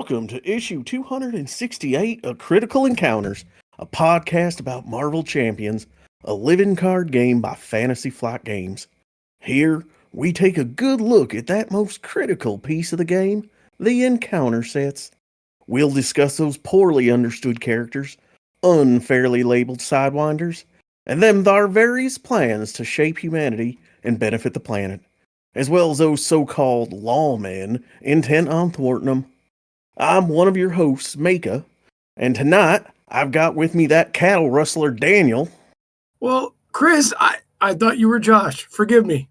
Welcome to issue 268 of Critical Encounters, a podcast about Marvel Champions, a living card game by Fantasy Flight Games. Here, we take a good look at that most critical piece of the game, the encounter sets. We'll discuss those poorly understood characters, unfairly labeled sidewinders, and them thar various plans to shape humanity and benefit the planet, as well as those so-called lawmen intent on thwarting them. I'm one of your hosts, Maka, and tonight I've got with me that cattle rustler, Daniel. Well, Chris, I thought you were Josh. Forgive me.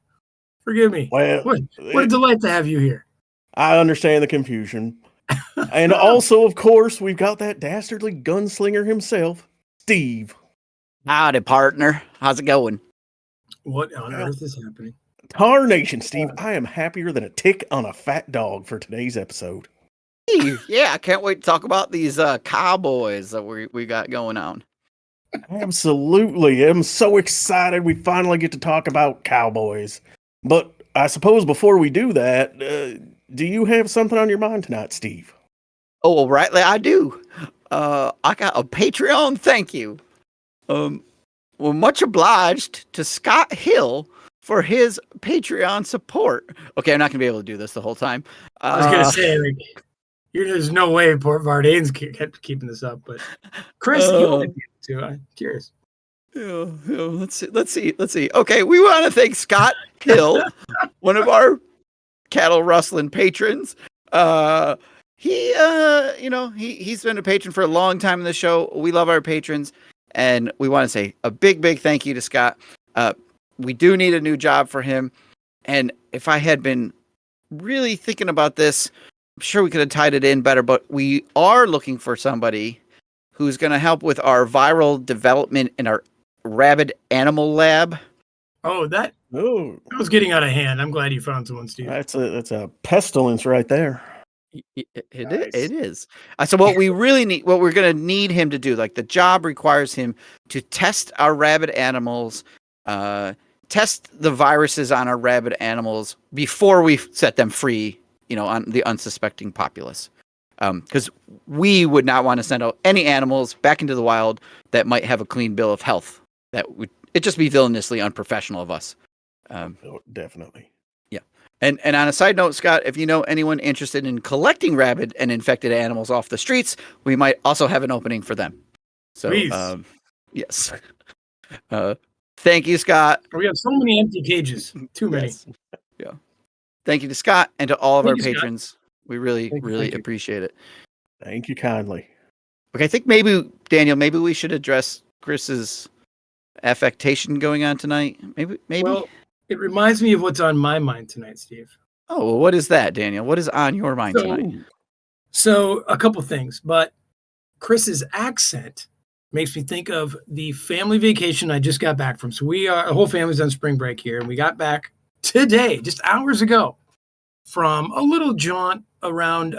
Well, what a delight to have you here. I understand the confusion. And also, of course, we've got that dastardly gunslinger himself, Steve. Howdy, partner. How's it going? What on earth is happening? Tarnation, Steve. I am happier than a tick on a fat dog for today's episode. Yeah, I can't wait to talk about these cowboys that we got going on. Absolutely. I'm so excited we finally get to talk about cowboys. But I suppose before we do that, do you have something on your mind tonight, Steve? Oh, well, rightly I do. I got a Patreon thank you. Well, much obliged to Scott Hill for his Patreon support. Okay, I'm not going to be able to do this the whole time. I was going to say, like, there's no way Port Vardane's kept keeping this up, but Chris, you might be able to. I'm curious. Yeah, let's see. Okay, we want to thank Scott Hill, one of our cattle rustling patrons. He's been a patron for a long time in the show. We love our patrons, and we want to say a big thank you to Scott. We do need a new job for him, and if I had been really thinking about this, I'm sure we could have tied it in better, but we are looking for somebody who's going to help with our viral development in our rabid animal lab. Oh, that was getting out of hand. I'm glad you found someone, Steve. That's a pestilence right there. It is. So what we really need, what we're going to need him to do, like the job requires him to test our rabid animals, test the viruses on our rabid animals before we set them free, on the unsuspecting populace. Because we would not want to send out any animals back into the wild that might have a clean bill of health. It'd just be villainously unprofessional of us. Definitely. Yeah. And on a side note, Scott, if you know anyone interested in collecting rabid and infected animals off the streets, we might also have an opening for them. So, yes. Thank you, Scott. We have so many empty cages. Too many. Yes. Yeah. Thank you to Scott and to all of Thank our you, patrons. Scott. We really Thank you. appreciate it. Thank you kindly. Okay, I think maybe, Daniel, we should address Chris's affectation going on tonight. Maybe. Well, it reminds me of what's on my mind tonight, Steve. Oh, well, what is that, Daniel? What is on your mind tonight? So a couple things, but Chris's accent makes me think of the family vacation I just got back from. So the whole family's on spring break here, and we got back today, just hours ago, from a little jaunt around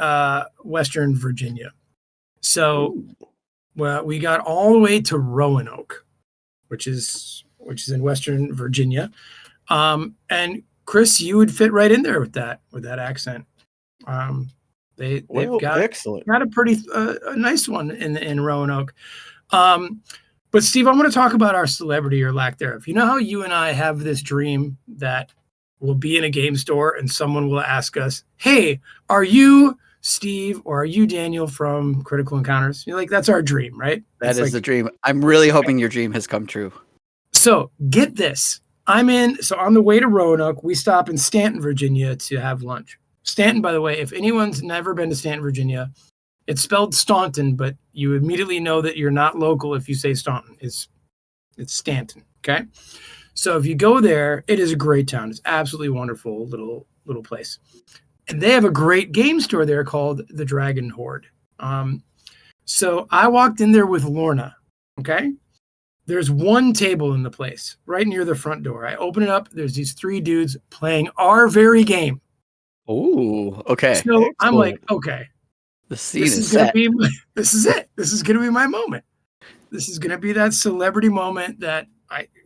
Western Virginia. So, well, we got all the way to Roanoke, which is in Western Virginia. And Chris, you would fit right in there with that accent. They've got excellent. Got a pretty a nice one in Roanoke. But Steve, I want to talk about our celebrity or lack thereof. You know how you and I have this dream that we'll be in a game store and someone will ask us, "Hey, are you Steve or are you Daniel from Critical Encounters?" You're like, that's our dream, right? That is the dream. I'm really hoping your dream has come true. So get this. On the way to Roanoke, we stop in Stanton, Virginia to have lunch. Stanton, by the way, if anyone's never been to Stanton, Virginia, it's spelled Staunton, but you immediately know that you're not local if you say Staunton. It's Stanton, okay? So if you go there, it is a great town. It's absolutely wonderful little place. And they have a great game store there called the Dragon Horde. So I walked in there with Lorna, okay? There's one table in the place right near the front door. I open it up. There's these three dudes playing our very game. Oh, okay. So Excellent. I'm like, okay. The scene is set. This is it. This is going to be my moment. This is going to be that celebrity moment that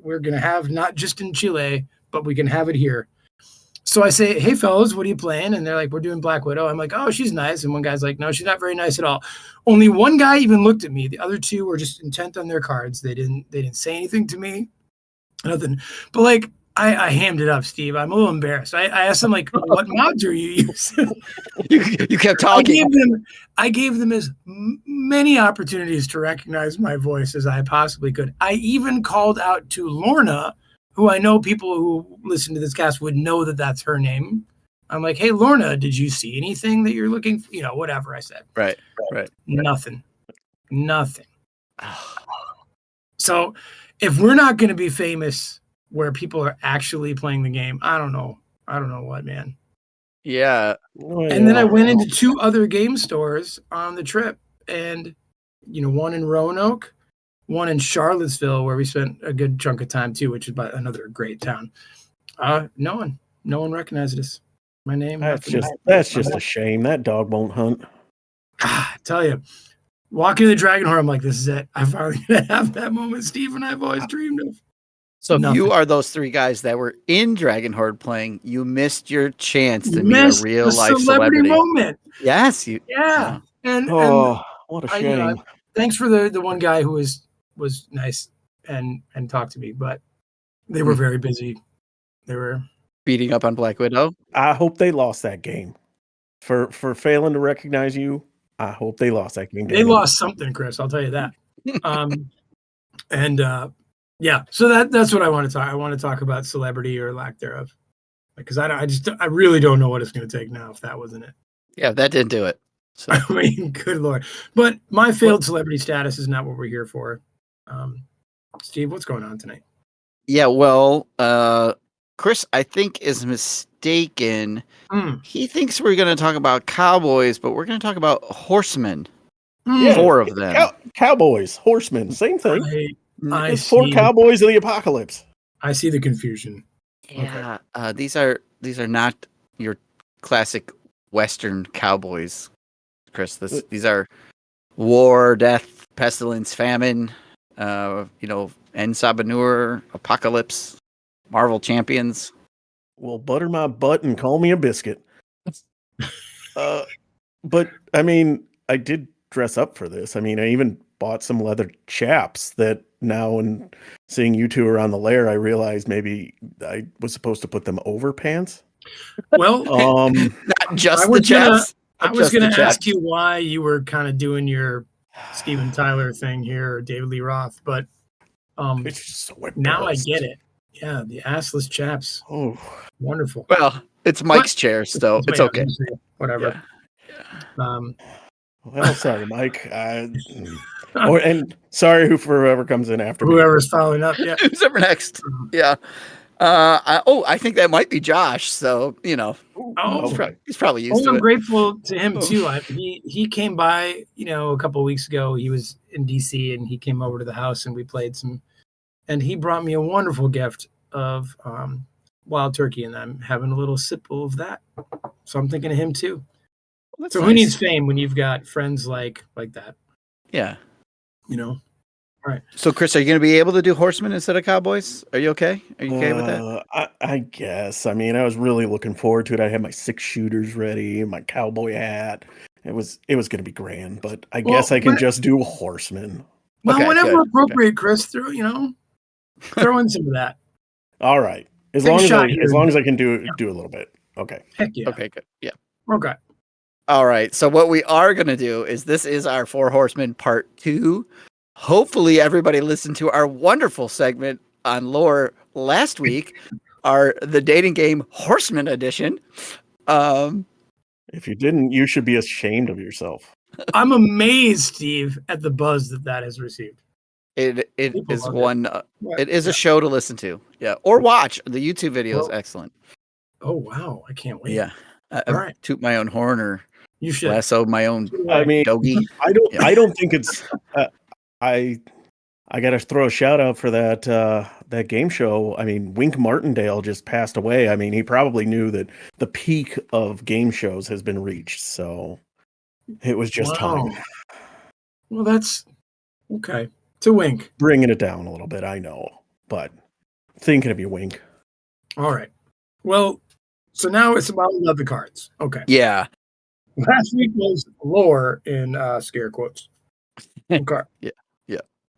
we're going to have not just in Chile, but we can have it here. So I say, hey, fellas, what are you playing? And they're like, we're doing Black Widow. I'm like, oh, she's nice. And one guy's like, no, she's not very nice at all. Only one guy even looked at me. The other two were just intent on their cards. They didn't say anything to me. Nothing. But like, I hammed it up, Steve. I'm a little embarrassed. I asked them, like, what mods are you using? You kept talking. I gave them as many opportunities to recognize my voice as I possibly could. I even called out to Lorna, who I know people who listen to this cast would know that that's her name. I'm like, hey, Lorna, did you see anything that you're looking for? You know, whatever I said. Right. Nothing. So if we're not going to be famous where people are actually playing the game, I don't know what, man. Yeah. And then I went into 2 other game stores on the trip, and one in Roanoke, one in Charlottesville, where we spent a good chunk of time too, which is another great town. No one recognized us. My name. That's just a shame. That dog won't hunt. I tell you, walking to the Dragon Horde, I'm like, this is it. I'm finally gonna have that moment Steve and I've always dreamed of. So if you are those 3 guys that were in Dragon Horde playing, you missed your chance to meet a real life celebrity moment. Yes, Yeah. And what a shame. Thanks for the one guy who was nice and talked to me, but they were very busy. They were beating up on Black Widow. I hope they lost that game. For failing to recognize you, I hope they lost that game. They lost something, Chris. I'll tell you that. Yeah, so that's what I want to talk. I want to talk about celebrity or lack thereof, because I really don't know what it's going to take now if that wasn't it. Yeah, that didn't do it. So. I mean, good Lord. But my failed celebrity status is not what we're here for. Steve, what's going on tonight? Yeah, well, Chris, I think, is mistaken. He thinks we're going to talk about cowboys, but we're going to talk about horsemen. Yeah, 4 of them. Cowboys, horsemen, same thing. It's 4 cowboys of the apocalypse. I see the confusion. Yeah, okay. These are not your classic Western cowboys, Chris. These are war, death, pestilence, famine. And Sabah Nur, apocalypse, Marvel champions. Well, butter my butt and call me a biscuit. But I mean, I did dress up for this. I mean, I even bought some leather chaps that now, when seeing you 2 around the lair, I realized maybe I was supposed to put them over pants. Well, not just the chaps. I was going to ask you why you were kind of doing your Steven Tyler thing here, or David Lee Roth, but it's just so now I get it. Yeah, the assless chaps. Oh, wonderful. Well, it's Mike's chair, so it's okay. Whatever. Yeah. Well, sorry, Mike. And sorry for whoever comes in after whoever's following up. Yeah. Who's ever next? Yeah. I think that might be Josh. So he's probably used to it. I'm grateful to him too. He came by, a couple of weeks ago. He was in DC and he came over to the house and we played some. And he brought me a wonderful gift of wild turkey, and I'm having a little sip of that. So I'm thinking of him too. Well, so nice. Who needs fame when you've got friends like that? Yeah. All right. So, Chris, are you going to be able to do horsemen instead of cowboys? Are you okay? Are you okay with that? I guess. I mean, I was really looking forward to it. I had my 6 shooters ready, my cowboy hat. It was going to be grand, but I guess I can just do horsemen. Well, whenever appropriate, Chris, throw in some of that. All right. As long as I can do a little bit. Okay. Heck yeah. Okay, good. Yeah. Okay. All right. So what we are going to do is this is our Four Horsemen Part II. Hopefully everybody listened to our wonderful segment on lore last week, the dating game Horseman Edition. If you didn't, you should be ashamed of yourself. I'm amazed, Steve, at the buzz that has received. It is one. It is a show to listen to. Yeah, or watch. The YouTube video is excellent. Oh wow, I can't wait. Yeah, I toot my own horn, or you should lasso my own. Doggy. I don't think it's. I got to throw a shout out for that game show. I mean, Wink Martindale just passed away. I mean, he probably knew that the peak of game shows has been reached. So it was just time. Well, that's okay. To Wink. Bringing it down a little bit, I know. But thinking of you, Wink. All right. Well, So now it's about 11 cards. Okay. Yeah. Last week was lore in scare quotes. Okay. Yeah.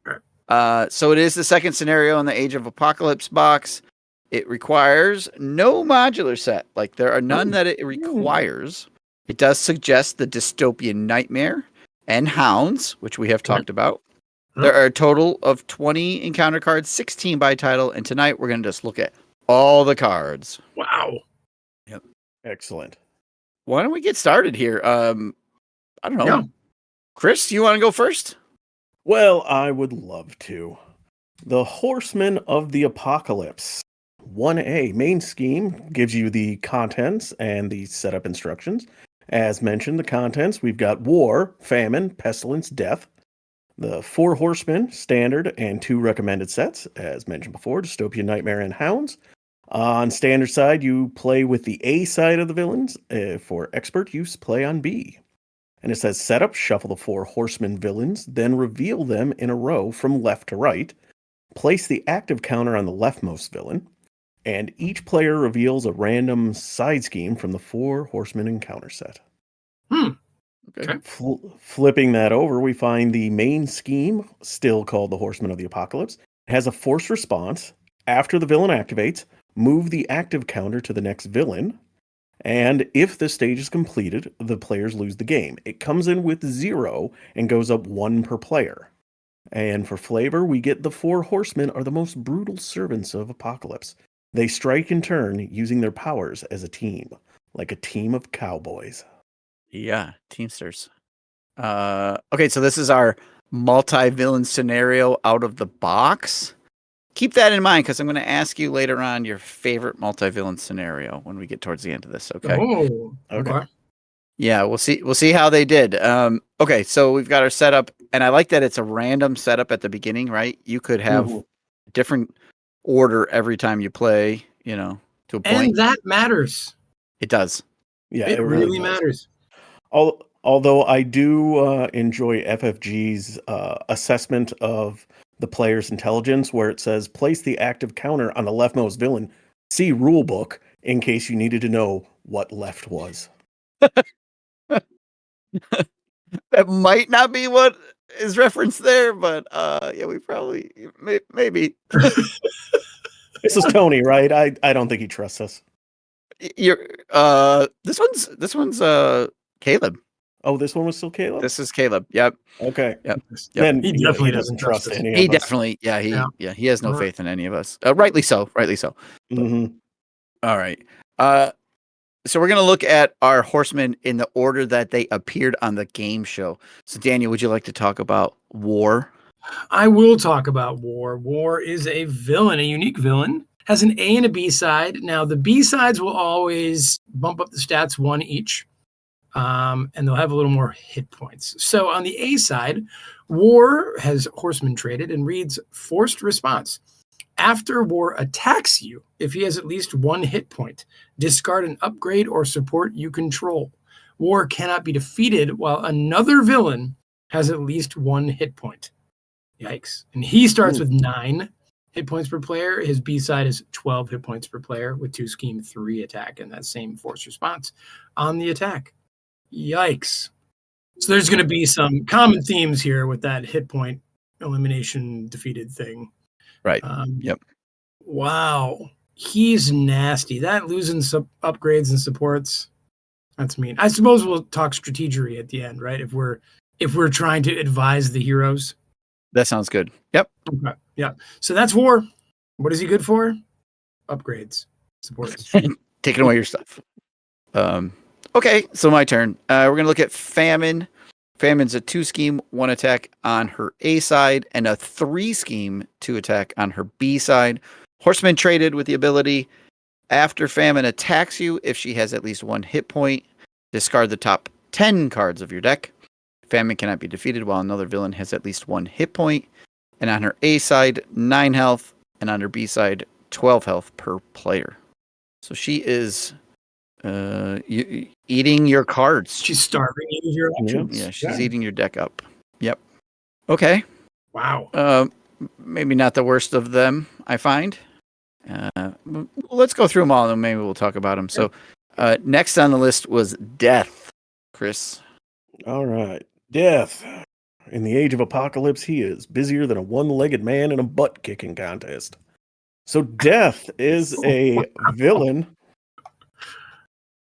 All right. So it is the second scenario in the Age of Apocalypse box. It requires no modular set. Like there are none that it requires. It does suggest the dystopian nightmare and hounds, which we have talked about. There are a total of 20 encounter cards, 16 by title, and tonight we're going to just look at all the cards. Wow. Yep. Excellent. Why don't we get started here? I don't know. Yeah. Chris, you want to go first? Well, I would love to. The Horsemen of the Apocalypse. 1A main scheme gives you the contents and the setup instructions. As mentioned, the contents, we've got war, famine, pestilence, death. The Four Horsemen, standard, and 2 recommended sets, as mentioned before, Dystopian Nightmare and Hounds. On standard side, you play with the A side of the villains. For expert use, play on B. And it says setup, shuffle the 4 Horsemen villains, then reveal them in a row from left to right. Place the active counter on the leftmost villain. And each player reveals a random side scheme from the 4 Horsemen encounter set. Okay. Flipping that over, we find the main scheme, still called the Horsemen of the Apocalypse, has a forced response. After the villain activates, move the active counter to the next villain. And if the stage is completed, the players lose the game. It comes in with 0 and goes up 1 per player. And for flavor, we get the 4 Horsemen are the most brutal servants of Apocalypse. They strike in turn using their powers as a team, like a team of cowboys. Yeah, Teamsters. Okay, so this is our multi-villain scenario out of the box. Keep that in mind because I'm going to ask you later on your favorite multi-villain scenario when we get towards the end of this. Okay. Oh, okay. Yeah, we'll see how they did. Okay, so we've got our setup, and I like that it's a random setup at the beginning, right? You could have different order every time you play, to a point. And that matters. It does. Yeah, it really matters. Although I do enjoy FFG's assessment of the player's intelligence, where it says place the active counter on the leftmost villain. See rulebook in case you needed to know what left was. That might not be what is referenced there, but yeah, we probably maybe. This is Tony, right? I don't think he trusts us. This one's Caleb. Oh, this one was still Caleb? This is Caleb. Yep. Okay. Yep. Then he definitely doesn't trust any of us. He definitely, he has no faith in any of us. Rightly so. Mm-hmm. All right. So we're going to look at our horsemen in the order that they appeared on the game show. So Daniel, would you like to talk about war? I will talk about war. War is a villain, a unique villain. Has an A and a B side. Now, the B sides will always bump up the stats 1 each. And they'll have a little more hit points. So on the A side, war has horseman traded and reads forced response. After war attacks you, if he has at least 1 hit point, discard an upgrade or support you control. War cannot be defeated while another villain has at least 1 hit point. Yikes. And he starts with 9 hit points per player. His B side is 12 hit points per player with 2 scheme 3 attack and that same forced response on the attack. Yikes. So there's going to be some common themes here with that hit point elimination defeated thing. Right. Yep. Wow. He's nasty. That losing upgrades and supports, that's mean. I suppose we'll talk strategery at the end, right? If we're trying to advise the heroes. That sounds good. Yep. Okay. Yeah. So that's war. What is he good for? Upgrades. Supports. Taking away your stuff. Okay, so my turn. We're going to look at Famine. Famine's a 2 scheme, 1 attack on her A side, and a 3 scheme, 2 attack on her B side. Horseman traded with the ability, after Famine attacks you, if she has at least 1 hit point, discard the top 10 cards of your deck. Famine cannot be defeated while another villain has at least 1 hit point. And on her A side, 9 health, and on her B side, 12 health per player. So she is eating your cards. She's starving you of your options. Yeah, she's eating your deck up. Yep. Okay. Wow. Maybe not the worst of them, I find. Let's go through them all, and maybe we'll talk about them. So, next on the list was Death. Chris. All right. Death. In the age of apocalypse, he is busier than a one-legged man in a butt-kicking contest. So Death is a villain.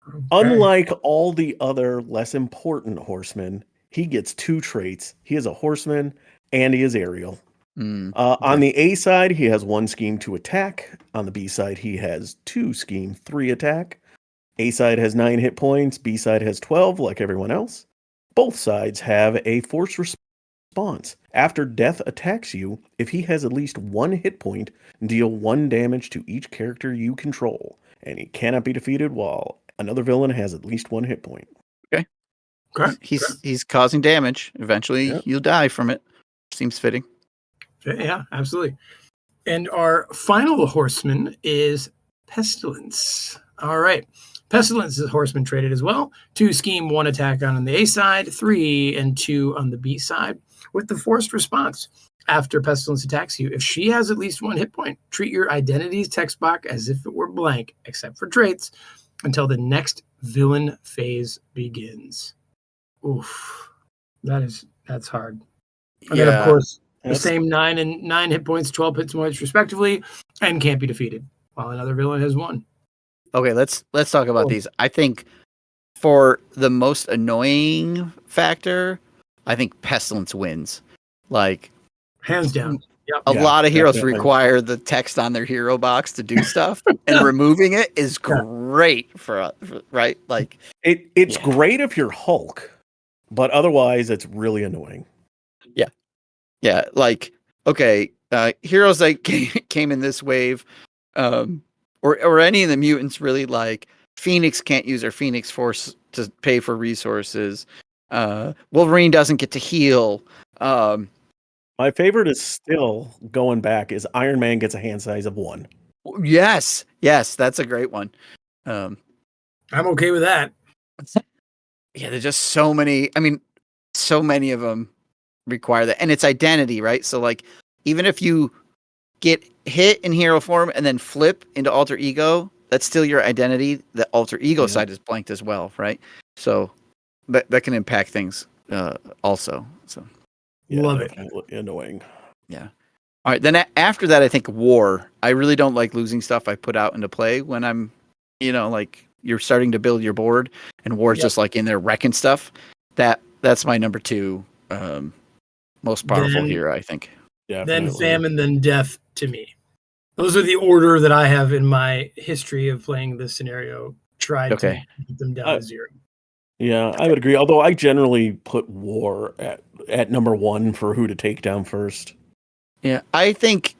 Okay. Unlike all the other less important horsemen, he gets 2 traits. He is a horseman and he is aerial. On the A side, he has 1 scheme 2 attack. On the B side, he has 2 scheme 3 attack. A side has 9 hit points. B side has 12, like everyone else. Both sides have a force response. After Death attacks you, if he has at least 1 hit point, deal 1 damage to each character you control, and he cannot be defeated while another villain has at least 1 hit point. Okay. He's causing damage. Eventually, Yep. you'll die from it. Seems fitting. Yeah, absolutely. And our final horseman is Pestilence. All right. Pestilence is horseman traded as well. 2 scheme, 1 attack on the A side, 3 and 2 on the B side. With the forced response, after Pestilence attacks you, if she has at least 1 hit point, treat your identity's text box as if it were blank, except for traits, until the next villain phase begins. Oof. That's hard. And then, of course, the same 9 hit points, 12 hit points respectively, and can't be defeated, while another villain has 1. Okay, let's talk about these. I think for the most annoying factor, I think Pestilence wins. Like, hands down. Yep. A lot of heroes definitely. require the text on their hero box to do stuff, and removing it is great for right? Like, It's great if you're Hulk, but otherwise it's really annoying. Yeah, like, okay, heroes that came in this wave, or any of the mutants, really, like Phoenix can't use her Phoenix Force to pay for resources. Wolverine doesn't get to heal. My favorite is still going back is Iron Man gets a hand size of 1. Yes, that's a great one. I'm okay with that. Yeah, there's just so many. I mean, so many of them require that, and it's identity, right? So, like, even if you get hit in hero form and then flip into alter ego, that's still your identity. The alter ego side is blanked as well, right? So that can impact things also. So Love it. Annoying. Yeah. All right. Then after that, I think war. I really don't like losing stuff I put out into play when I'm, like you're starting to build your board and war's just like in there wrecking stuff. That's my number 2 most powerful hero, I think. Definitely. Then famine, then death to me. Those are the order that I have in my history of playing this scenario. Tried to get them down to 0. Yeah, I would agree. Although I generally put war at number 1 for who to take down first. Yeah, I think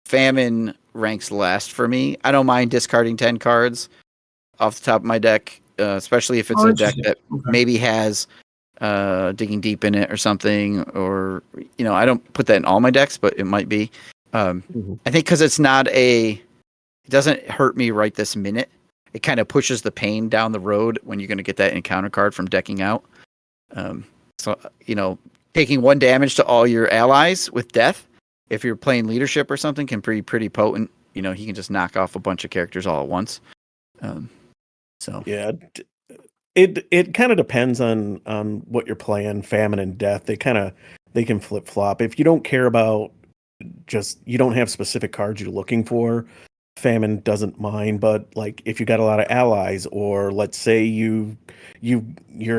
famine ranks last for me. I don't mind discarding 10 cards off the top of my deck, especially if it's a deck that maybe has digging deep in it or something, or I don't put that in all my decks, but it might be. I think because it doesn't hurt me right this minute. It kind of pushes the pain down the road when you're going to get that encounter card from decking out. So taking 1 damage to all your allies with death, if you're playing leadership or something, can be pretty potent. He can just knock off a bunch of characters all at once. So yeah. It kind of depends on what you're playing. Famine and death, they can flip flop. If you don't care about you don't have specific cards you're looking for, famine doesn't mind. But like if you got a lot of allies, or let's say you're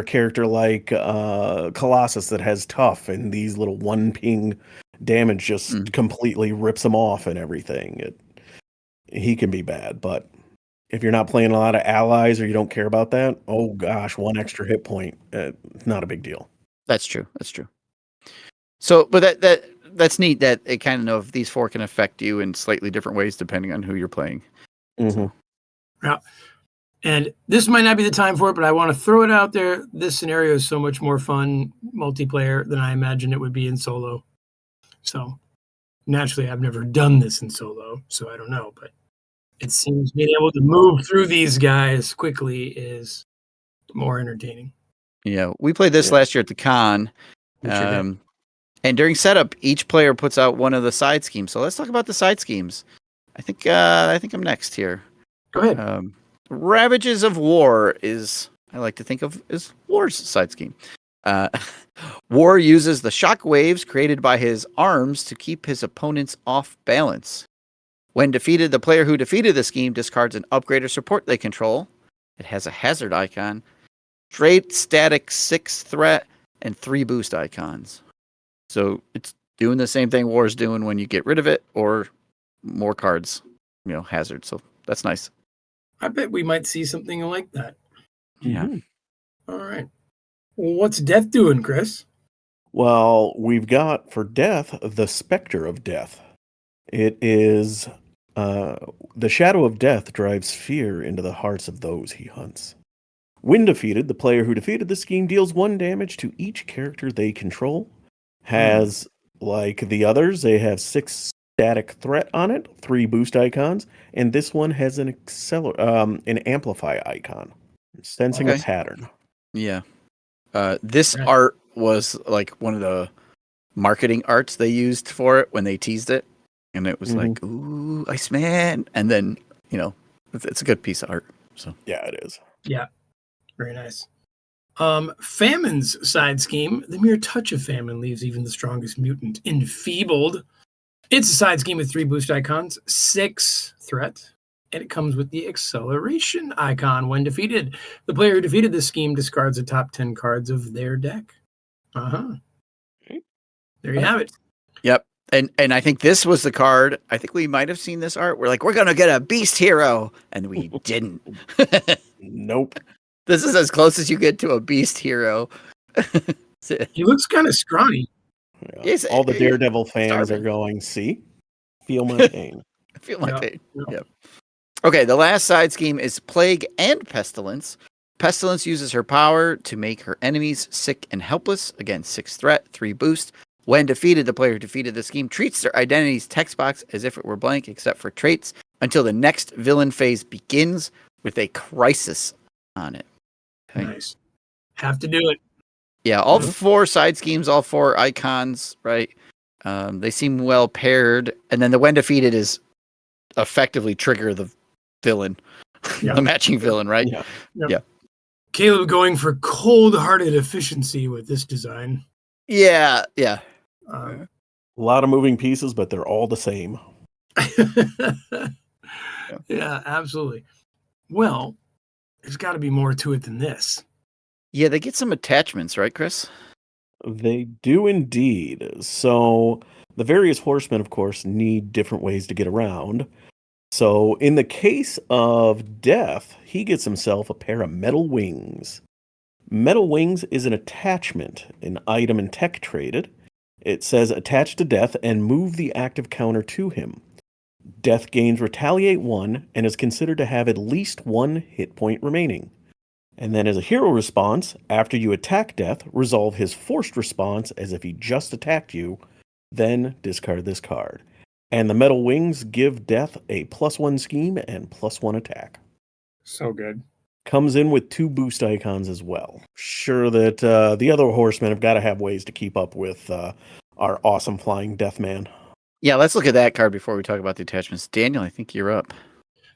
a character like Colossus that has tough, and these little 1 ping damage just completely rips him off and everything. He can be bad, but if you're not playing a lot of allies or you don't care about that, oh gosh, 1 extra hit point, it's not a big deal. That's true. So, but that's neat that it kind of know if these 4 can affect you in slightly different ways depending on who you're playing. So. Yeah. And this might not be the time for it, but I want to throw it out there. This scenario is so much more fun multiplayer than I imagined it would be in solo. So naturally, I've never done this in solo, so I don't know, but it seems being able to move through these guys quickly is more entertaining. Yeah, we played this last year at the con. And during setup, each player puts out one of the side schemes. So let's talk about the side schemes. I think I'm next here. Go ahead. Ravages of War is, I like to think of as War's side scheme. War uses the shock waves created by his arms to keep his opponents off balance. When defeated, the player who defeated the scheme discards an upgrade or support they control. It has a hazard icon, straight static 6 threat, and 3 boost icons. So it's doing the same thing War's doing when you get rid of it, or more cards, hazard. So that's nice. I bet we might see something like that. Yeah. Mm-hmm. All right. Well, what's Death doing, Chris? Well, we've got for Death the Spectre of Death. It is the shadow of death drives fear into the hearts of those he hunts. When defeated, the player who defeated the scheme deals 1 damage to each character they control. Has, like the others, they have 6 static threat on it, 3 boost icons, and this one has an amplify icon, sensing a pattern. Yeah. This art was like one of the marketing arts they used for it when they teased it. And it was like, ooh, Iceman. And then, it's a good piece of art. So yeah, it is. Yeah. Very nice. Famine's side scheme, the mere touch of famine leaves even the strongest mutant enfeebled. It's a side scheme with 3 boost icons, 6 threat, and it comes with the acceleration icon. When defeated, the player who defeated this scheme discards the top 10 cards of their deck. There you have it. Yep. And I think this was the card. I think we might have seen this art. We're like, we're going to get a beast hero. And we didn't. Nope. This is as close as you get to a beast hero. He looks kind of scrawny. Yeah. All the Daredevil fans are going, see? Feel my pain. Feel my pain. Yep. Okay, the last side scheme is Plague and Pestilence. Pestilence uses her power to make her enemies sick and helpless. Again, 6 threat, 3 boost. When defeated, the player who defeated the scheme treats their identity's text box as if it were blank except for traits until the next villain phase begins with a crisis on it. Okay. Nice. Have to do it. Yeah, all 4 side schemes, all 4 icons, right? They seem well paired. And then the when defeated is effectively trigger the villain, the matching villain, right? Yeah. Caleb going for cold-hearted efficiency with this design. Yeah. A lot of moving pieces, but they're all the same. Yeah, absolutely. Well, there's got to be more to it than this. Yeah, they get some attachments, right, Chris? They do indeed. So the various horsemen, of course, need different ways to get around. So in the case of Death, he gets himself a pair of metal wings. Metal wings is an attachment, an item and tech traded. It says attach to Death and move the active counter to him. Death gains Retaliate 1 and is considered to have at least 1 hit point remaining. And then as a hero response, after you attack Death, resolve his forced response as if he just attacked you, then discard this card. And the metal wings give Death a +1 scheme and +1 attack. So good. Comes in with 2 boost icons as well. Sure that the other horsemen have got to have ways to keep up with our awesome flying Death Man. Yeah, let's look at that card before we talk about the attachments. Daniel, I think you're up.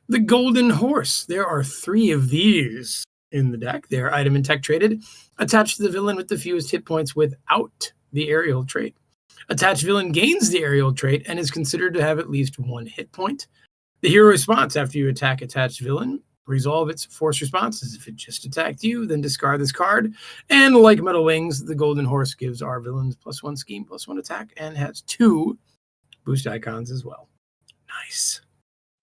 The Golden Horse. There are 3 of these in the deck. They are item and tech traded. Attached to the villain with the fewest hit points without the aerial trait. Attached villain gains the aerial trait and is considered to have at least 1 hit point. The hero response after you attack attached villain, resolve its force response as if it just attacked you, then discard this card. And like Metal Wings, the Golden Horse gives our villains +1 scheme, +1 attack, and has 2 boost icons as well. Nice.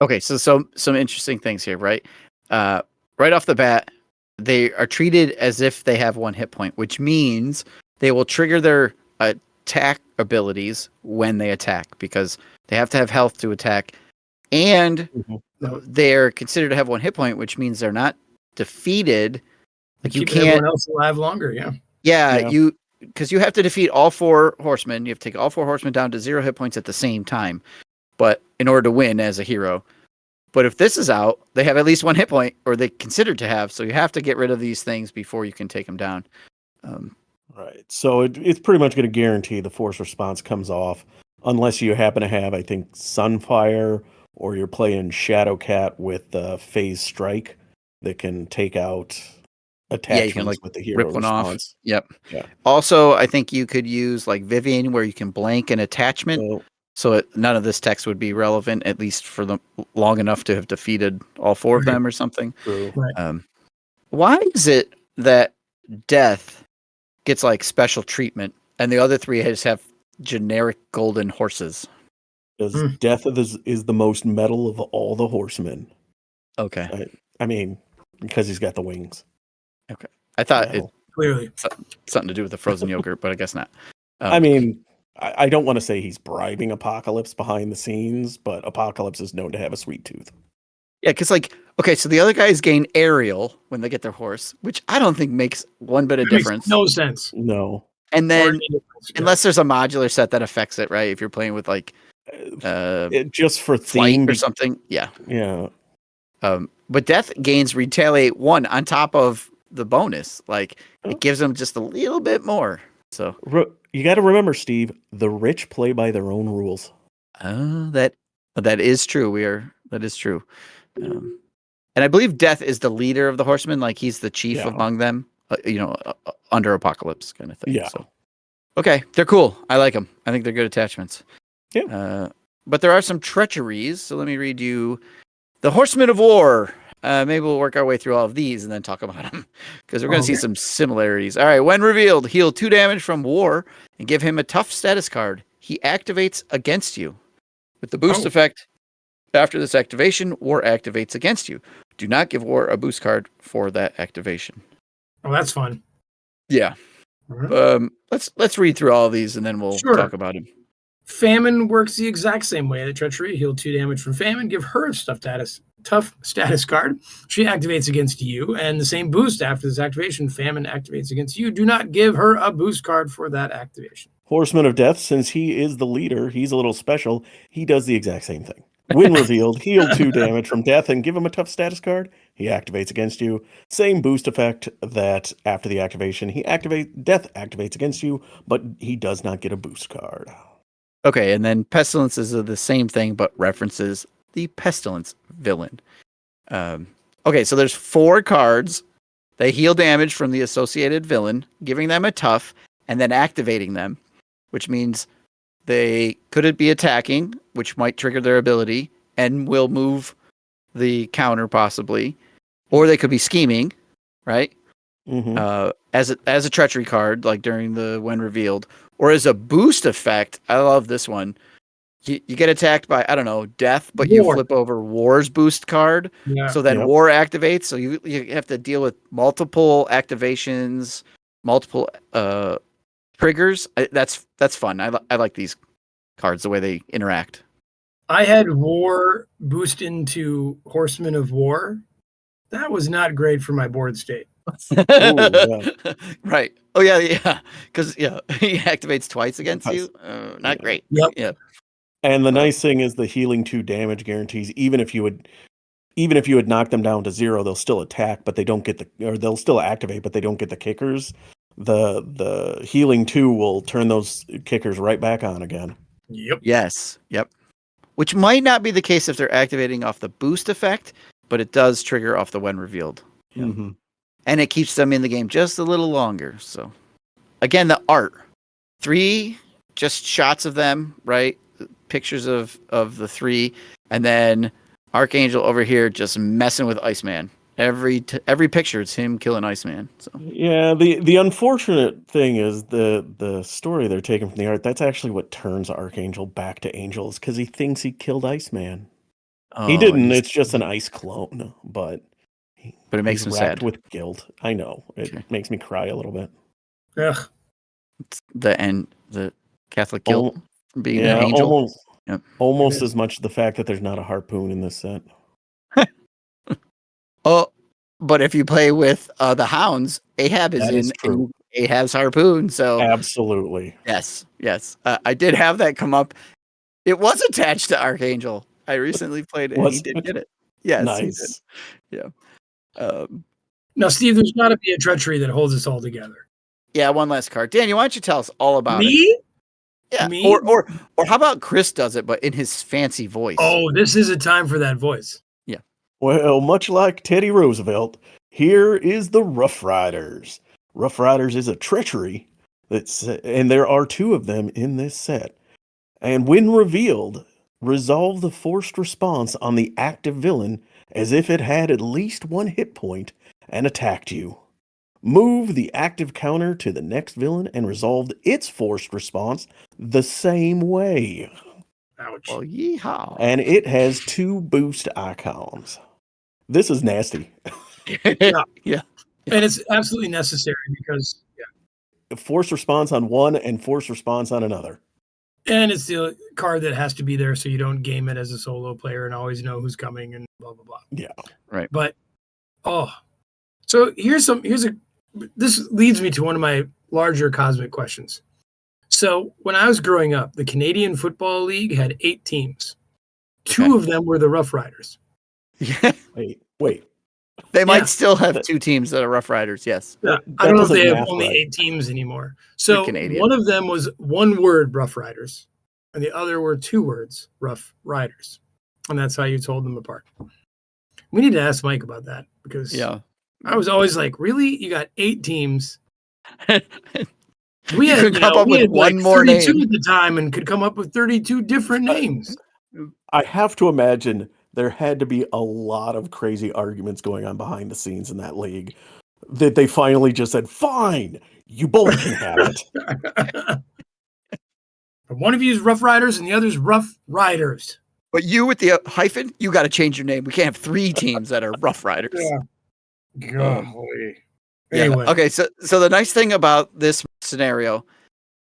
Okay, so some interesting things here, right? Right off the bat, they are treated as if they have 1 hit point, which means they will trigger their attack abilities when they attack because they have to have health to attack. And they're considered to have 1 hit point, which means they're not defeated. Like you can't everyone else alive longer. You because you have to defeat all 4 horsemen. You have to take all 4 horsemen down to 0 hit points at the same time, but in order to win as a hero. But if this is out, they have at least 1 hit point, or they considered to have. So you have to get rid of these things before you can take them down. Right. So it's pretty much going to guarantee the force response comes off, unless you happen to have, I think, Sunfire or you're playing Shadowcat with Phase Strike that can take out Yeah, you can attachments with the hero rip one off. response. Yep. Yeah. Also, I think you could use like Vivian, where you can blank an attachment, So, so none of this text would be relevant, at least for the long enough to have defeated all four of Right. them or something. true. Right. Why is it that Death gets like special treatment and the other three just have generic golden horses? Because Death is the most metal of all the horsemen. Okay. I mean, because he's got the wings. Okay. I thought it Clearly. something to do with the frozen yogurt, but I guess not. I mean, I don't want to say he's bribing Apocalypse behind the scenes, but Apocalypse is known to have a sweet tooth. Yeah, because like, okay, so the other guys gain aerial when they get their horse, which I don't think makes one bit of It makes difference. no sense. No. And then, Or any difference, yeah. unless there's a modular set that affects it, right? If you're playing with like Just for flight theme or something, yeah. Yeah. But Death gains Retaliate 1 on top of the bonus. Like, it gives them just a little bit more. So You got to remember, Steve, the rich play by their own rules. that is true. That is true. And I believe Death is the leader of the horsemen. Like, he's the chief among them, under Apocalypse kind of thing. Yeah. So, okay, they're cool. I like them. I think they're good attachments. Yeah. But there are some treacheries. So let me read you the Horsemen of War. Maybe we'll work our way through all of these and then talk about them, because we're going to see some similarities. All right. When revealed, heal 2 damage from War and give him a tough status card. He activates against you. With the boost effect, after this activation, War activates against you. Do not give War a boost card for that activation. Oh, that's fun. Yeah. Let's read through all of these and then we'll talk about him. Famine works the exact same way. The treachery, heal 2 damage from Famine, give her a tough status card. She activates against you, and the same boost after this activation. Famine activates against you. Do not give her a boost card for that activation. Horseman of Death, since he is the leader, he's a little special. He does the exact same thing. When revealed, heal 2 damage from Death and give him a tough status card. He activates against you. Same boost effect that after the activation, Death activates against you, but he does not get a boost card. Okay, and then Pestilences are the same thing, but references the Pestilence villain. Okay, so there's 4 cards. They heal damage from the associated villain, giving them a tough, and then activating them, which means they couldn't be attacking, which might trigger their ability, and will move the counter possibly, or they could be scheming, right? Mm-hmm. As a treachery card, like during the when revealed, or as a boost effect. I love this one. You get attacked by, I don't know, Death, but you flip over War's boost card. Yeah. So then War activates. So you have to deal with multiple activations, multiple triggers. That's fun. I like these cards, the way they interact. I had War boost into Horsemen of War. That was not great for my board state. Right. Oh yeah. Because he activates twice against you. Not great. Yep. Yeah. And the nice thing is the healing 2 damage guarantees. Even if you would knock them down to 0, they'll still attack, but they don't get they'll still activate, but they don't get the kickers. The healing 2 will turn those kickers right back on again. Yep. Yes. Yep. Which might not be the case if they're activating off the boost effect, but it does trigger off the when revealed. Yeah. Mm-hmm. And it keeps them in the game just a little longer. So, again, the art. 3 just shots of them, right? Pictures of the 3, and then Archangel over here just messing with Iceman. Every picture, it's him killing Iceman. So yeah, the unfortunate thing is the story they're taking from the art. That's actually what turns Archangel back to Angel, because he thinks he killed Iceman. He didn't. It's just an ice clone, but it makes him sad with guilt. I know it makes me cry a little bit. Ugh. It's the Catholic guilt from being an angel. Almost as much the fact that there's not a harpoon in this set. Oh, but if you play with the Hounds, Ahab is in Ahab's harpoon. So absolutely, yes. I did have that come up. It was attached to Archangel. I recently played it. And he did get it. Yes, nice. Yeah. Now, Steve, there's got to be a treachery that holds us all together. Yeah, one last card. Dan, why don't you tell us all about it? Me? Yeah. Me? Or how about Chris does it, but in his fancy voice? Oh, this is a time for that voice. Yeah. Well, much like Teddy Roosevelt, here is the Rough Riders. Rough Riders is a treachery and there are 2 of them in this set. And when revealed, resolve the forced response on the active villain as if it had at least 1 hit point and attacked you. Move the active counter to the next villain and resolve its forced response the same way. Ouch. Well, yeehaw. And it has 2 boost icons. This is nasty. Yeah. And it's absolutely necessary because, Force response on one and force response on another. and it's the card that has to be there so you don't game it as a solo player and always know who's coming and blah, blah, blah. Yeah. Right. But, so this leads me to one of my larger cosmic questions. So when I was growing up, the Canadian Football League had 8 teams. 2 of them were the Rough Riders. Yeah. Wait. They might Yeah. still have 2 teams that are Rough Riders. Yes. I That don't know if doesn't they have math only right. 8 teams anymore. So Canadian. one of them was one word Rough Riders, and the other were 2 words Rough Riders. And that's how you told them apart. We need to ask Mike about that because I was always like, really? You got 8 teams. We You had, could come up we with had one like more 32 name. at the time and could come up with 32 different names. I have to imagine there had to be a lot of crazy arguments going on behind the scenes in that league that they finally just said, fine, you both can have it. One of you is Rough Riders and the other's Rough Riders. But you with the hyphen, you got to change your name. We can't have 3 teams that are Rough Riders. Golly. Yeah. Anyway. Okay. So the nice thing about this scenario,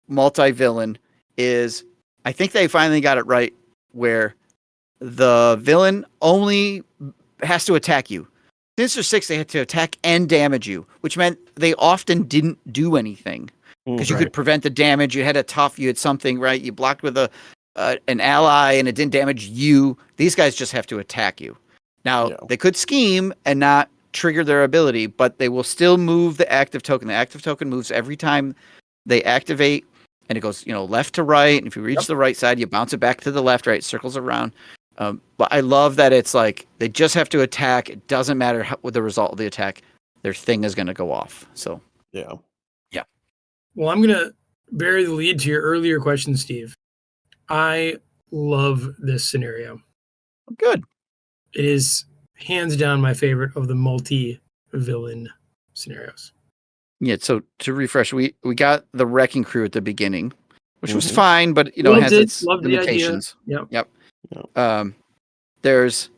multi-villain, is I think they finally got it right where the villain only has to attack you. Sinister Six, they had to attack and damage you, which meant they often didn't do anything because you could prevent the damage. You had you had something, right? You blocked with an ally and it didn't damage you. These guys just have to attack you. Now, they could scheme and not trigger their ability, but they will still move the active token. The active token moves every time they activate, and it goes, left to right. And if you reach the right side, you bounce it back to the left, right? It circles around. But I love that it's like they just have to attack. It doesn't matter what the result of the attack. Their thing is going to go off. So yeah. Well, I'm going to bury the lead to your earlier question, Steve. I love this scenario. Good. It is hands down my favorite of the multi-villain scenarios. Yeah, so to refresh, we got the Wrecking Crew at the beginning, which was fine, but it has its limitations. Yep. There's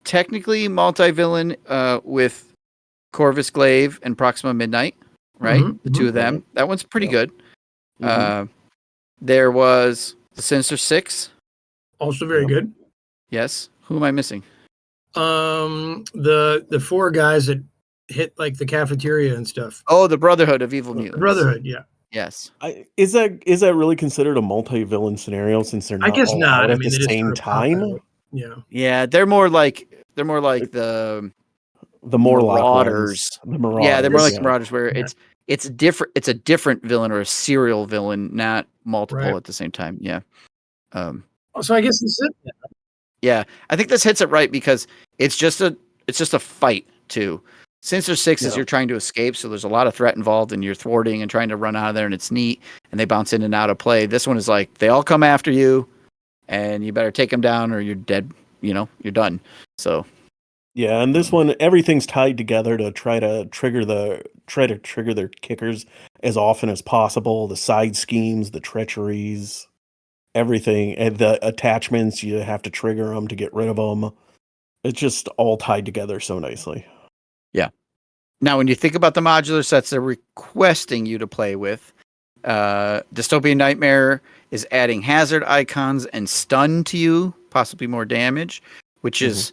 technically multi-villain with Corvus Glaive and Proxima Midnight, right? The 2 of them. That one's pretty good. There was the Sinister Six. Also very good. Yes. Who am I missing? The 4 guys that hit like the cafeteria and stuff. Oh, the Brotherhood of Evil Mutants. Brotherhood, yeah. Yes. Is that really considered a multi-villain scenario since they're not I guess all not. out I at mean, the it is same sort of time? Yeah. Yeah, they're more like the Marauders. The Marauders. Yeah, they're more like the Marauders, where it's different. It's a different villain or a serial villain, not multiple at the same time. Yeah. So I guess this is it. Yeah, I think this hits it right because it's just a fight too. Sinister Six is you're trying to escape, so there's a lot of threat involved, and you're thwarting and trying to run out of there, and it's neat, and they bounce in and out of play. This one is like they all come after you, and you better take them down or you're dead. You're done. So. Yeah, and this one, everything's tied together to try to trigger their kickers as often as possible. The side schemes, the treacheries, everything, and the attachments, you have to trigger them to get rid of them. It's just all tied together so nicely. Yeah. Now, when you think about the modular sets they're requesting you to play with, Dystopian Nightmare is adding hazard icons and stun to you, possibly more damage, which is,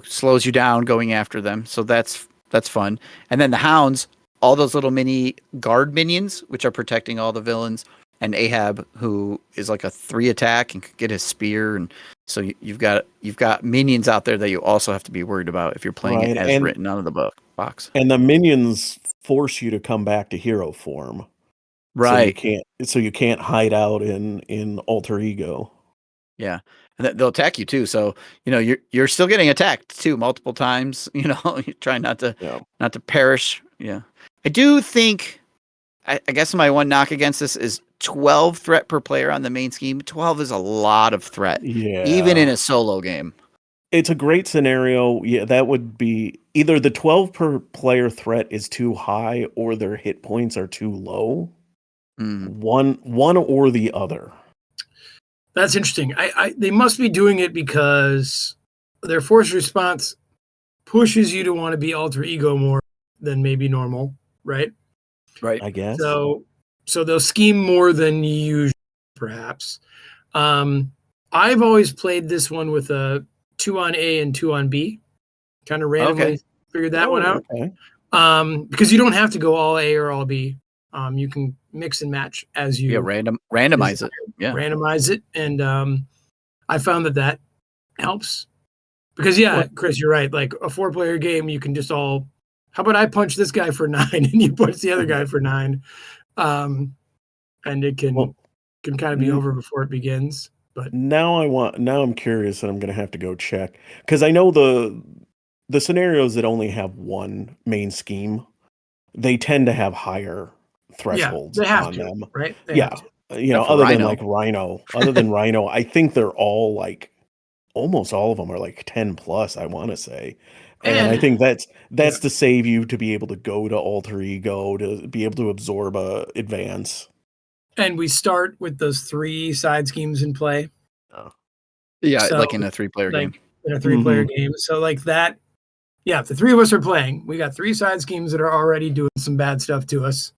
slows you down going after them. So that's fun. And then the Hounds, all those little mini guard minions, which are protecting all the villains, and Ahab, who is like a 3 attack and could get his spear, and so you've got minions out there that you also have to be worried about if you're playing it as written out of the box. And the minions force you to come back to hero form. Right. So you can't hide out in alter ego. Yeah. And they'll attack you too. So, you're still getting attacked too multiple times. You're trying not to Yeah. perish. Yeah. I do think I guess my one knock against this is 12 threat per player on the main scheme. 12 is a lot of threat, even in Yeah. a solo game. It's a great scenario. Yeah, that would be either the 12 per player threat is too high or their hit points are too low. Mm. One or the other. That's interesting. They must be doing it because their force response pushes you to want to be alter ego more than maybe normal, right? Right. I guess. So they'll scheme more than you usually, perhaps. I've always played this one with a 2 on A and 2 on B. Kind of randomly figured that one out. Okay. Because you don't have to go all A or all B. You can mix and match as you randomize it. Yeah. Randomize it. And I found that helps. Because, Chris, you're right. Like a 4-player game, you can just how about I punch this guy for 9 and you punch the other guy for 9? And it can kind of be over before it begins. But now I'm curious and I'm going to have to go check. Because I know the scenarios that only have one main scheme, they tend to have higher thresholds they have on to, them. right? Other than like Rhino. Other than Rhino, I think they're all like almost all of them are like 10 plus, I want to say. And I think that's to save you to be able to go to alter ego, to be able to absorb a advance. And we start with those 3 side schemes in play. Yeah, so, like in a 3-player game. In a 3-player game. So like that, if the 3 of us are playing, we got 3 side schemes that are already doing some bad stuff to us.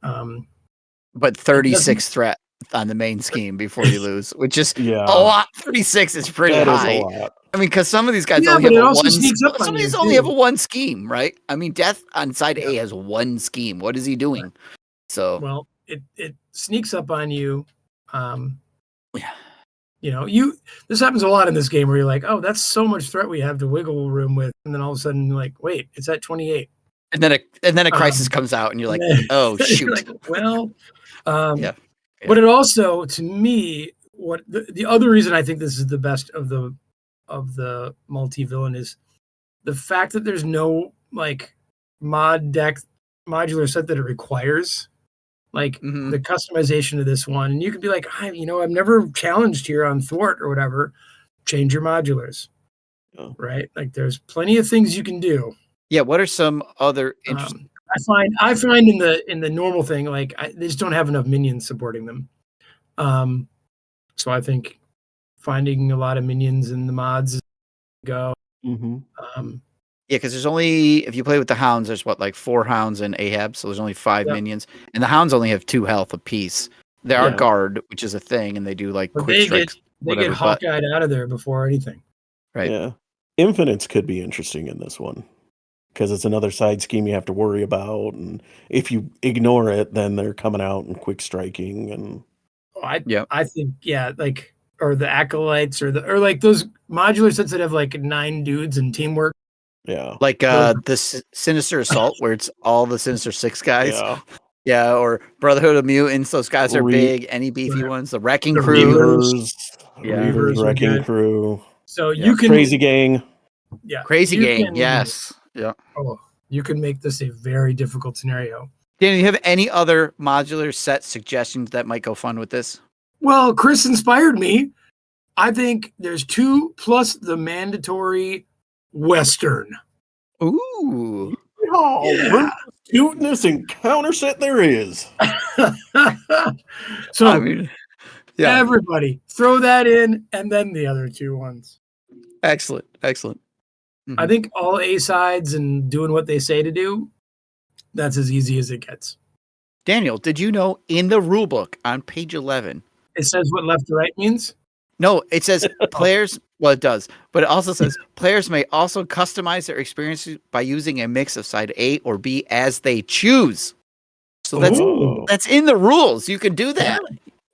But 36 threat on the main scheme before you lose, which is a lot. 36 is pretty high. Is a lot. I mean, because some of these guys only have some of these only have a 1 scheme, right? I mean, Death on side A has 1 scheme. What is he doing? Right. So well, it sneaks up on you. Yeah. This happens a lot in this game where you're like, oh, that's so much threat we have to wiggle room with, and then all of a sudden you're like, wait, it's at 28. And then a crisis comes out, and you're like, oh shoot. Like, well, yeah. But it also, to me, what the other reason I think this is the best of the multi-villain is the fact that there's no like mod deck modular set that it requires. Like the customization of this one, and you could be like, I've never challenged here on thwart or whatever. Change your modulars, right? Like there's plenty of things you can do. Yeah. What are some other interesting? I find in the normal thing, like they just don't have enough minions supporting them. So I think finding a lot of minions in the mods is go. Yeah, because there's only, if you play with the hounds, there's like 4 hounds and Ahab, so there's only 5 minions, and the hounds only have 2 health apiece. They are guard, which is a thing, and they do like quick strikes. They get Hawkeyed out of there before anything. Right. Yeah. Infinites could be interesting in this one because it's another side scheme you have to worry about, and if you ignore it, then they're coming out and quick striking. And I think like, or the acolytes or like those modular sets that have like 9 dudes and teamwork. Yeah, like the Sinister Assault, where it's all the Sinister 6 guys. Yeah, or Brotherhood of Mutants. Those guys are big. Any beefy ones? The Wrecking Crew. Reavers, Wrecking Crew. So you can Crazy Gang. Yeah, Crazy Gang. Yes. Yeah. Oh, you can make this a very difficult scenario. Dan, do you have any other modular set suggestions that might go fun with this? Well, Chris inspired me. I think there's 2 plus the mandatory Western. Ooh. Cuteness and counter set there is. So I mean, everybody throw that in and then the other 2 ones. Excellent. I think all A sides and doing what they say to do, that's as easy as it gets. Daniel, did you know in the rule book on page 11, it says what left to right means? No, it says players. Well, it does, but it also says players may also customize their experiences by using a mix of side A or B as they choose. So that's in the rules. You can do that.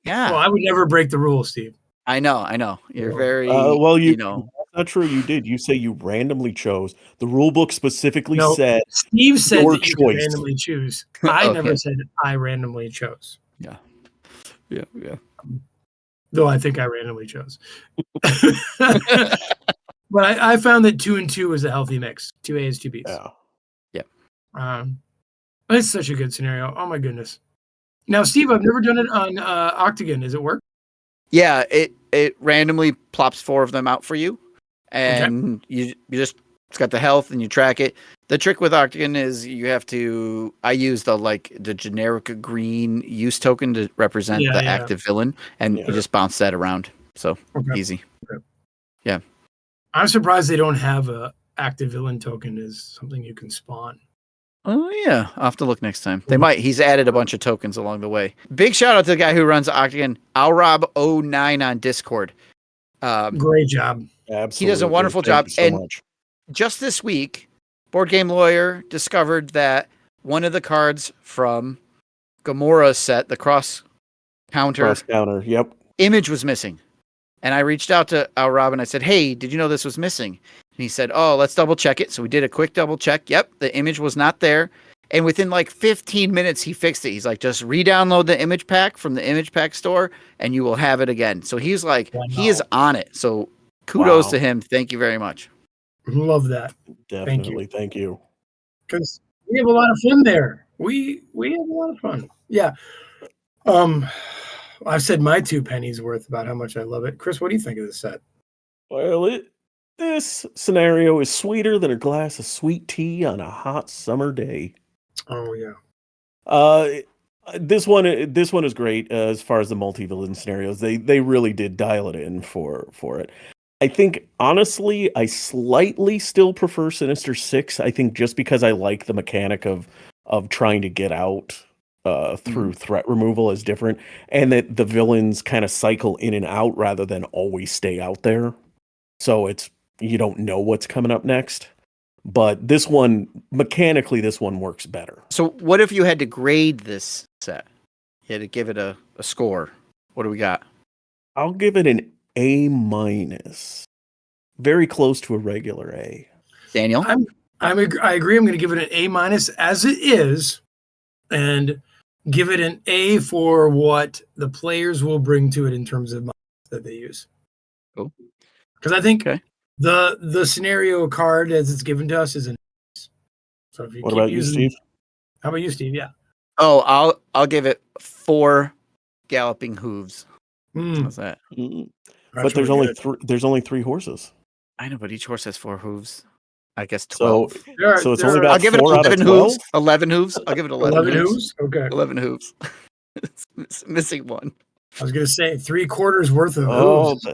Yeah. Well, I would never break the rules, Steve. I know. You're very you know not true. You did. You say you randomly chose. The rule book specifically No, said Steve said your that you could choice. randomly choose. I never Okay. said I randomly chose, Yeah. though I think I randomly chose. But I found that 2 and 2 is a healthy mix. 2 A's, 2 B's. Yeah. It's such a good scenario. Oh my goodness. Now, Steve, I've never done it on Octagon. Does it work? Yeah, it randomly plops 4 of them out for you, and you just it's got the health and you track it. The trick with Octagon is you have to. I use the generic green use token to represent the active villain, and you just bounce that around. So easy. Okay. Yeah. I'm surprised they don't have a active villain token as something you can spawn. Oh yeah, I'll have to look next time. They might. He's added a bunch of tokens along the way. Big shout out to the guy who runs Octagon, Alrob09 on Discord. Great job. Absolutely. He does a wonderful Thank job. you so And much. just this week, Board Game Lawyer discovered that one of the cards from Gamora's set, the cross counter Yep. image, was missing. And I reached out to Alrob and I said, "Hey, did you know this was missing?" And he said, "Oh, let's double check it." So we did a quick double check. Yep, the image was not there. And within like 15 minutes, he fixed it. He's like, just re-download the image pack from the image pack store and you will have it again. So he's like, he is on it. So kudos to him. Thank you very much. Love that. Definitely. Thank you. Because we have a lot of fun there. We have a lot of fun. Yeah. I've said my 2 pennies worth about how much I love it. Chris, what do you think of this set? Well, this scenario is sweeter than a glass of sweet tea on a hot summer day. Oh yeah. This one is great as far as the multi-villain scenarios. They really did dial it in for it. I think honestly, I slightly still prefer Sinister Six. I think just because I like the mechanic of trying to get out through threat removal is different, and that the villains kind of cycle in and out rather than always stay out there. So you don't know what's coming up next. But this one, mechanically, this one works better. So what if you had to grade this set? You had to give it a score. What do we got? I'll give it an A-. Very close to a regular A. Daniel? I agree. I'm going to give it an A- as it is, and give it an A for what the players will bring to it in terms of that they use. Cool. Because I think the scenario card as it's given to us is an A. So if you what about you, Steve? How about you, Steve? Yeah. Oh, I'll give it 4 galloping hooves. How's that? But there's only there's only 3 horses. I know, but each horse has 4 hooves. I guess 12. So it's only got I'll give it 4 out of 11 12? hooves. 11 hooves. I'll give it 11 hooves. Okay. 11 hooves. It's missing one. I was going to say 3/4 worth of hooves.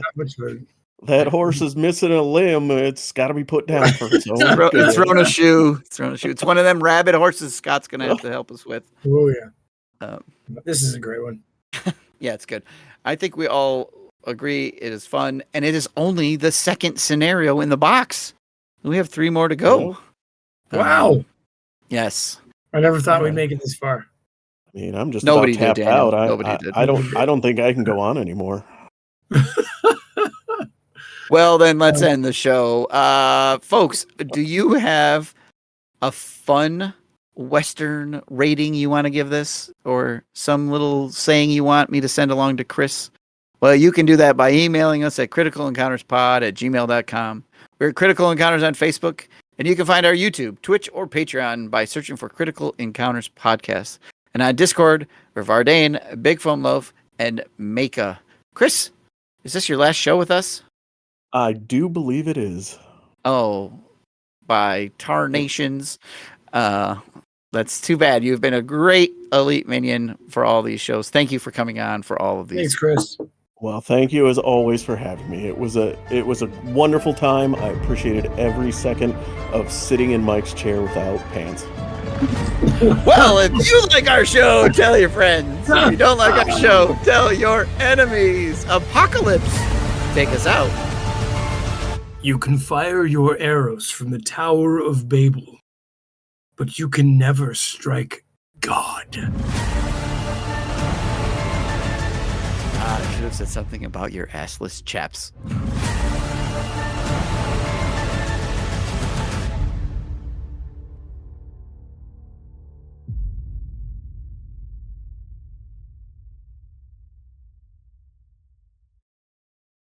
That horse is missing a limb. It's got to be put down first. It's thrown a shoe. It's one of them rabbit horses Scott's going to have to help us with. Oh, yeah. This is a great one. Yeah, it's good. I think we all agree it is fun, and it is only the second scenario in the box. We have 3 more to go. Wow. Yes. I never thought we'd make it this far. I mean, I'm just Nobody about did, tapped out. Nobody did. I don't think I can go on anymore. Well, then let's end the show. Folks, do you have a fun Western rating you want to give this, or some little saying you want me to send along to Chris? Well, you can do that by emailing us at criticalencounterspod@gmail.com. We're at Critical Encounters on Facebook, and you can find our YouTube, Twitch, or Patreon by searching for Critical Encounters Podcast. And on Discord, we're Vardane, Big Foam Loaf, and Maka. Chris, is this your last show with us? I do believe it is. Oh, by tarnations. That's too bad. You've been a great Elite Minion for all these shows. Thank you for coming on for all of these. Thanks, Chris. Well, thank you as always for having me. It was a wonderful time. I appreciated every second of sitting in Mike's chair without pants. Well, if you like our show, tell your friends. If you don't like our show, tell your enemies. Apocalypse, take us out. You can fire your arrows from the Tower of Babel, but you can never strike God. I should have said something about your assless chaps.